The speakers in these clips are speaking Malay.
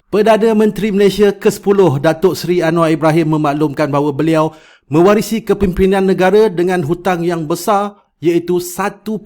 Perdana Menteri Malaysia ke-10 Datuk Seri Anwar Ibrahim memaklumkan bahawa beliau mewarisi kepimpinan negara dengan hutang yang besar iaitu 1.5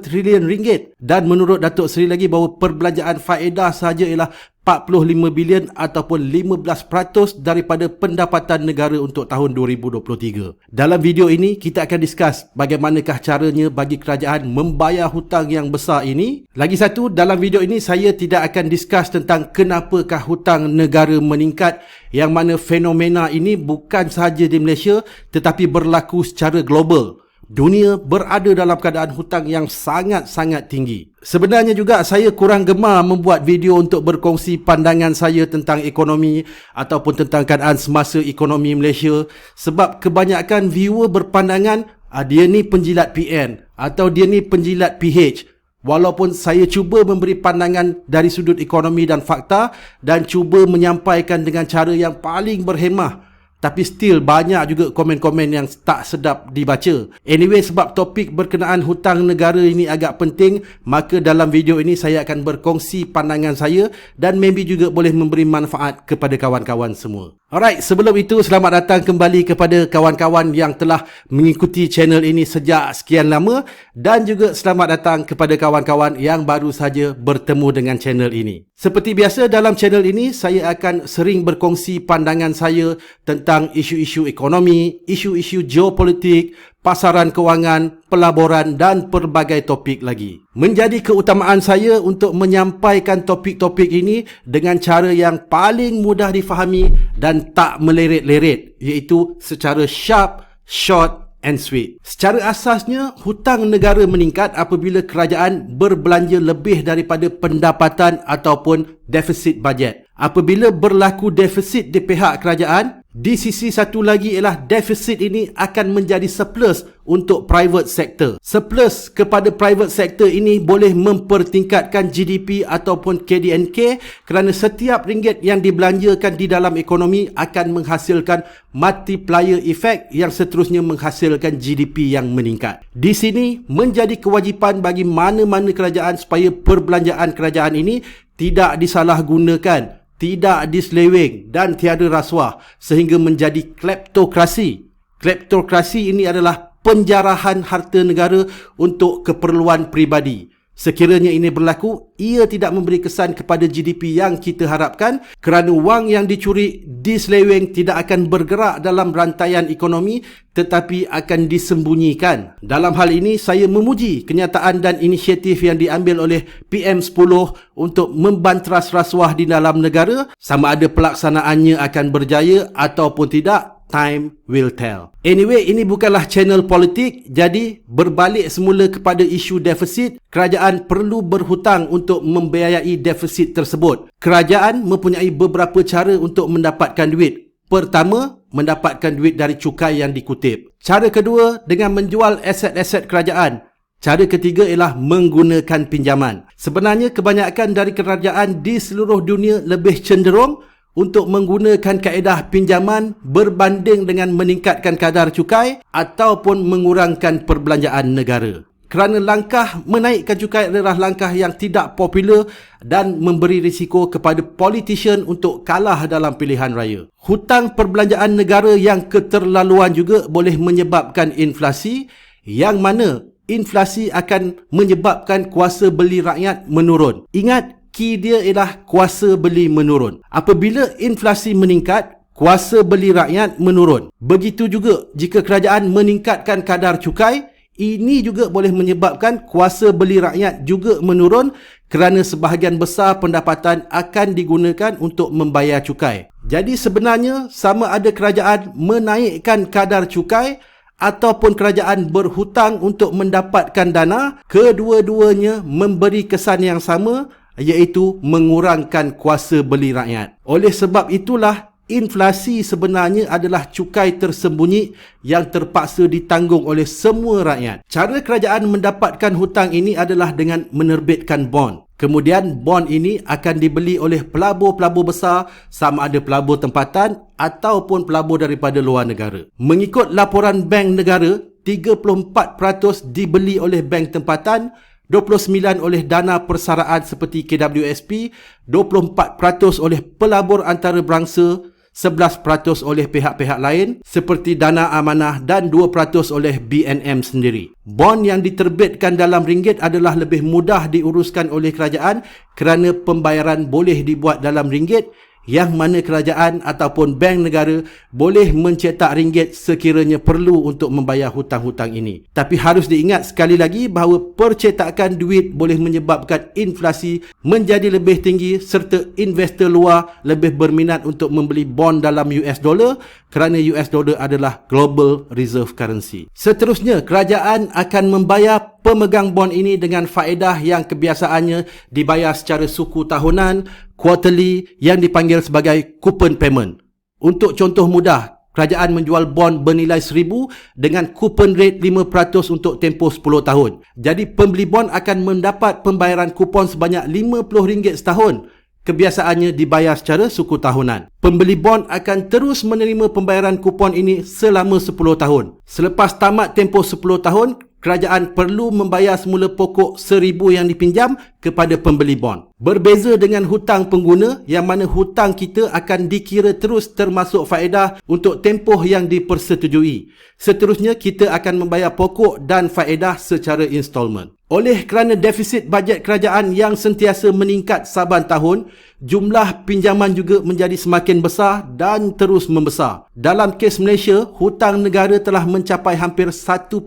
trilion ringgit, dan menurut Datuk Seri lagi bahawa perbelanjaan faedah sahaja ialah 45 bilion ataupun 15% daripada pendapatan negara untuk tahun 2023. Dalam video ini kita akan discuss bagaimanakah caranya bagi kerajaan membayar hutang yang besar ini. Lagi satu, dalam video ini saya tidak akan discuss tentang kenapakah hutang negara meningkat, yang mana fenomena ini bukan sahaja di Malaysia tetapi berlaku secara global. Dunia berada dalam keadaan hutang yang sangat-sangat tinggi. Sebenarnya juga saya kurang gemar membuat video untuk berkongsi pandangan saya tentang ekonomi ataupun tentang keadaan semasa ekonomi Malaysia, sebab kebanyakan viewer berpandangan dia ni penjilat PN atau dia ni penjilat PH. Walaupun saya cuba memberi pandangan dari sudut ekonomi dan fakta dan cuba menyampaikan dengan cara yang paling berhemah, tapi still banyak juga komen-komen yang tak sedap dibaca. Anyway, sebab topik berkenaan hutang negara ini agak penting, maka dalam video ini saya akan berkongsi pandangan saya dan maybe juga boleh memberi manfaat kepada kawan-kawan semua. Alright, sebelum itu selamat datang kembali kepada kawan-kawan yang telah mengikuti channel ini sejak sekian lama, dan juga selamat datang kepada kawan-kawan yang baru saja bertemu dengan channel ini. Seperti biasa dalam channel ini saya akan sering berkongsi pandangan saya tentang isu-isu ekonomi, isu-isu geopolitik, pasaran kewangan, pelaburan dan pelbagai topik lagi. Menjadi keutamaan saya untuk menyampaikan topik-topik ini dengan cara yang paling mudah difahami dan tak meleret-leret, iaitu secara sharp, short and sweet. Secara asasnya, hutang negara meningkat apabila kerajaan berbelanja lebih daripada pendapatan ataupun defisit bajet. Apabila berlaku defisit di pihak kerajaan, di sisi satu lagi ialah defisit ini akan menjadi surplus untuk private sector. Surplus kepada private sector ini boleh mempertingkatkan GDP ataupun KDNK, kerana setiap ringgit yang dibelanjakan di dalam ekonomi akan menghasilkan multiplier effect yang seterusnya menghasilkan GDP yang meningkat. Di sini menjadi kewajipan bagi mana-mana kerajaan supaya perbelanjaan kerajaan ini tidak disalahgunakan, tidak diseleweng dan tiada rasuah sehingga menjadi kleptokrasi. Kleptokrasi ini adalah penjarahan harta negara untuk keperluan peribadi. Sekiranya ini berlaku, ia tidak memberi kesan kepada GDP yang kita harapkan, kerana wang yang dicuri, diseleweng tidak akan bergerak dalam rantaian ekonomi tetapi akan disembunyikan. Dalam hal ini saya memuji kenyataan dan inisiatif yang diambil oleh PM10 untuk membantras rasuah di dalam negara. Sama ada pelaksanaannya akan berjaya ataupun tidak, time will tell. Anyway, ini bukanlah channel politik, jadi berbalik semula kepada isu defisit, kerajaan perlu berhutang untuk membiayai defisit tersebut. Kerajaan mempunyai beberapa cara untuk mendapatkan duit. Pertama, mendapatkan duit dari cukai yang dikutip. Cara kedua, dengan menjual aset-aset kerajaan. Cara ketiga ialah menggunakan pinjaman. Sebenarnya kebanyakan dari kerajaan di seluruh dunia lebih cenderung untuk menggunakan kaedah pinjaman berbanding dengan meningkatkan kadar cukai ataupun mengurangkan perbelanjaan negara. Kerana langkah menaikkan cukai adalah langkah yang tidak popular dan memberi risiko kepada politician untuk kalah dalam pilihan raya. Hutang perbelanjaan negara yang keterlaluan juga boleh menyebabkan inflasi, yang mana inflasi akan menyebabkan kuasa beli rakyat menurun. Ingat, key dia ialah kuasa beli menurun. Apabila inflasi meningkat, kuasa beli rakyat menurun. Begitu juga jika kerajaan meningkatkan kadar cukai, ini juga boleh menyebabkan kuasa beli rakyat juga menurun, kerana sebahagian besar pendapatan akan digunakan untuk membayar cukai. Jadi sebenarnya sama ada kerajaan menaikkan kadar cukai ataupun kerajaan berhutang untuk mendapatkan dana, kedua-duanya memberi kesan yang sama, iaitu mengurangkan kuasa beli rakyat. Oleh sebab itulah, inflasi sebenarnya adalah cukai tersembunyi yang terpaksa ditanggung oleh semua rakyat. Cara kerajaan mendapatkan hutang ini adalah dengan menerbitkan bond. Kemudian bond ini akan dibeli oleh pelabur-pelabur besar, sama ada pelabur tempatan ataupun pelabur daripada luar negara. Mengikut laporan Bank Negara, 34% dibeli oleh bank tempatan, 29% oleh dana persaraan seperti KWSP, 24% oleh pelabur antarabangsa, 11% oleh pihak-pihak lain seperti Dana Amanah dan 2% oleh BNM sendiri. Bond yang diterbitkan dalam ringgit adalah lebih mudah diuruskan oleh kerajaan kerana pembayaran boleh dibuat dalam ringgit, yang mana kerajaan ataupun bank negara boleh mencetak ringgit sekiranya perlu untuk membayar hutang-hutang ini. Tapi harus diingat sekali lagi bahawa percetakan duit boleh menyebabkan inflasi menjadi lebih tinggi serta investor luar lebih berminat untuk membeli bond dalam US dollar kerana US dollar adalah global reserve currency. Seterusnya, kerajaan akan membayar pemegang bond ini dengan faedah yang kebiasaannya dibayar secara suku tahunan, quarterly, yang dipanggil sebagai coupon payment. Untuk contoh mudah, kerajaan menjual bond bernilai 1,000 dengan coupon rate 5% untuk tempoh 10 tahun. Jadi pembeli bond akan mendapat pembayaran kupon sebanyak RM50 setahun. Kebiasaannya dibayar secara suku tahunan. Pembeli bond akan terus menerima pembayaran kupon ini selama 10 tahun. Selepas tamat tempoh 10 tahun, kerajaan perlu membayar semula pokok RM1,000 yang dipinjam kepada pembeli bond. Berbeza dengan hutang pengguna yang mana hutang kita akan dikira terus termasuk faedah untuk tempoh yang dipersetujui. Seterusnya, kita akan membayar pokok dan faedah secara installment. Oleh kerana defisit bajet kerajaan yang sentiasa meningkat saban tahun, jumlah pinjaman juga menjadi semakin besar dan terus membesar. Dalam kes Malaysia, hutang negara telah mencapai hampir 1.5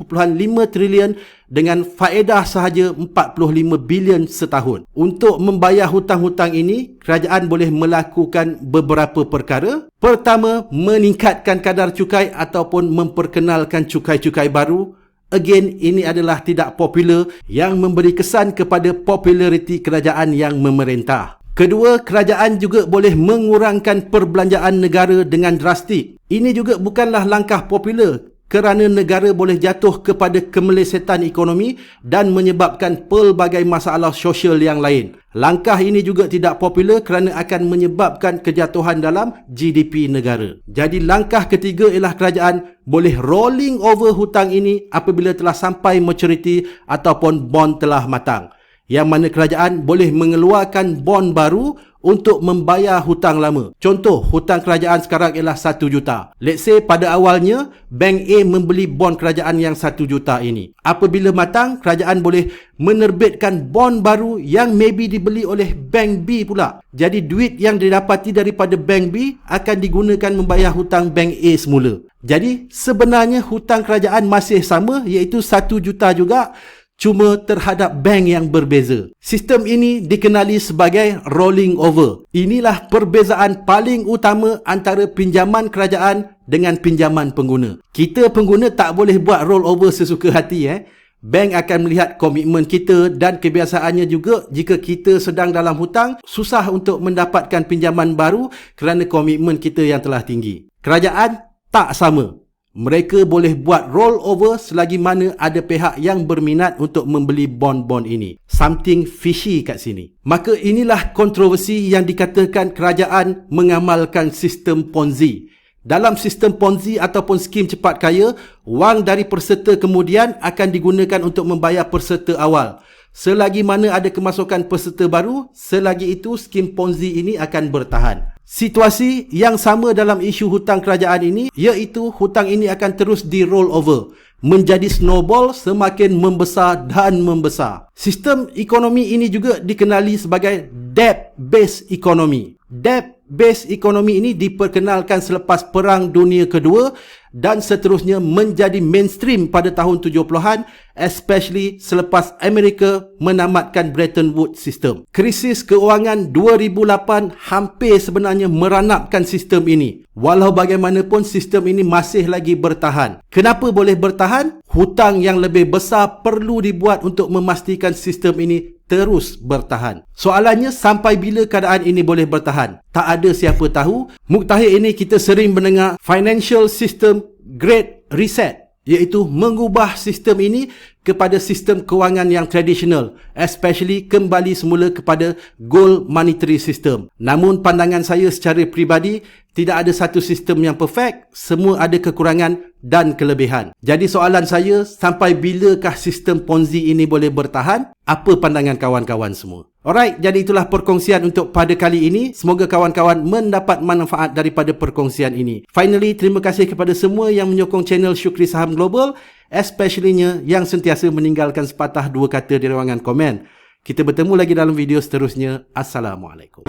trilion dengan faedah sahaja 45 bilion setahun. Untuk membayar hutang-hutang ini, kerajaan boleh melakukan beberapa perkara. Pertama, meningkatkan kadar cukai ataupun memperkenalkan cukai-cukai baru. Again, ini adalah tidak popular yang memberi kesan kepada populariti kerajaan yang memerintah. Kedua, kerajaan juga boleh mengurangkan perbelanjaan negara dengan drastik. Ini juga bukanlah langkah popular kerana negara boleh jatuh kepada kemelesetan ekonomi dan menyebabkan pelbagai masalah sosial yang lain. Langkah ini juga tidak popular kerana akan menyebabkan kejatuhan dalam GDP negara. Jadi langkah ketiga ialah kerajaan boleh rolling over hutang ini apabila telah sampai maturity ataupun bond telah matang. Yang mana kerajaan boleh mengeluarkan bond baru untuk membayar hutang lama. Contoh, hutang kerajaan sekarang ialah 1 juta. Let's say pada awalnya, Bank A membeli bond kerajaan yang 1 juta ini. Apabila matang, kerajaan boleh menerbitkan bond baru yang maybe dibeli oleh Bank B pula. Jadi duit yang didapati daripada Bank B akan digunakan membayar hutang Bank A semula. Jadi sebenarnya hutang kerajaan masih sama, iaitu 1 juta juga, cuma terhadap bank yang berbeza. Sistem ini dikenali sebagai rolling over. Inilah perbezaan paling utama antara pinjaman kerajaan dengan pinjaman pengguna. Kita pengguna tak boleh buat roll over sesuka hati. Bank akan melihat komitmen kita dan kebiasaannya juga jika kita sedang dalam hutang, susah untuk mendapatkan pinjaman baru kerana komitmen kita yang telah tinggi. Kerajaan tak sama. Mereka boleh buat roll over selagi mana ada pihak yang berminat untuk membeli bond-bond ini. Something fishy kat sini. Maka inilah kontroversi yang dikatakan kerajaan mengamalkan sistem Ponzi. Dalam sistem Ponzi ataupun skim cepat kaya, wang dari peserta kemudian akan digunakan untuk membayar peserta awal. Selagi mana ada kemasukan peserta baru, selagi itu skim Ponzi ini akan bertahan. Situasi yang sama dalam isu hutang kerajaan ini, iaitu hutang ini akan terus di roll over, menjadi snowball semakin membesar dan membesar. Sistem ekonomi ini juga dikenali sebagai debt-based economy. Debt-based economy ini diperkenalkan selepas Perang Dunia Kedua dan seterusnya menjadi mainstream pada tahun 70-an, especially selepas Amerika menamatkan Bretton Woods system. Krisis keuangan 2008 hampir sebenarnya meranapkan sistem ini. Walau bagaimanapun sistem ini masih lagi bertahan. Kenapa boleh bertahan? Hutang yang lebih besar perlu dibuat untuk memastikan sistem ini terus bertahan. Soalannya, sampai bila keadaan ini boleh bertahan? Tak ada siapa tahu. Muktakhir ini kita sering mendengar financial system great reset. iaitu mengubah sistem ini kepada sistem kewangan yang tradisional, especially kembali semula kepada gold monetary system. Namun pandangan saya secara peribadi, tidak ada satu sistem yang perfect, semua ada kekurangan dan kelebihan. Jadi soalan saya, sampai bilakah sistem Ponzi ini boleh bertahan? Apa pandangan kawan-kawan semua? Alright, jadi itulah perkongsian untuk pada kali ini. Semoga kawan-kawan mendapat manfaat daripada perkongsian ini. Finally, terima kasih kepada semua yang menyokong channel Syukri Saham Global, especially-nya yang sentiasa meninggalkan sepatah dua kata di ruangan komen. Kita bertemu lagi dalam video seterusnya. Assalamualaikum.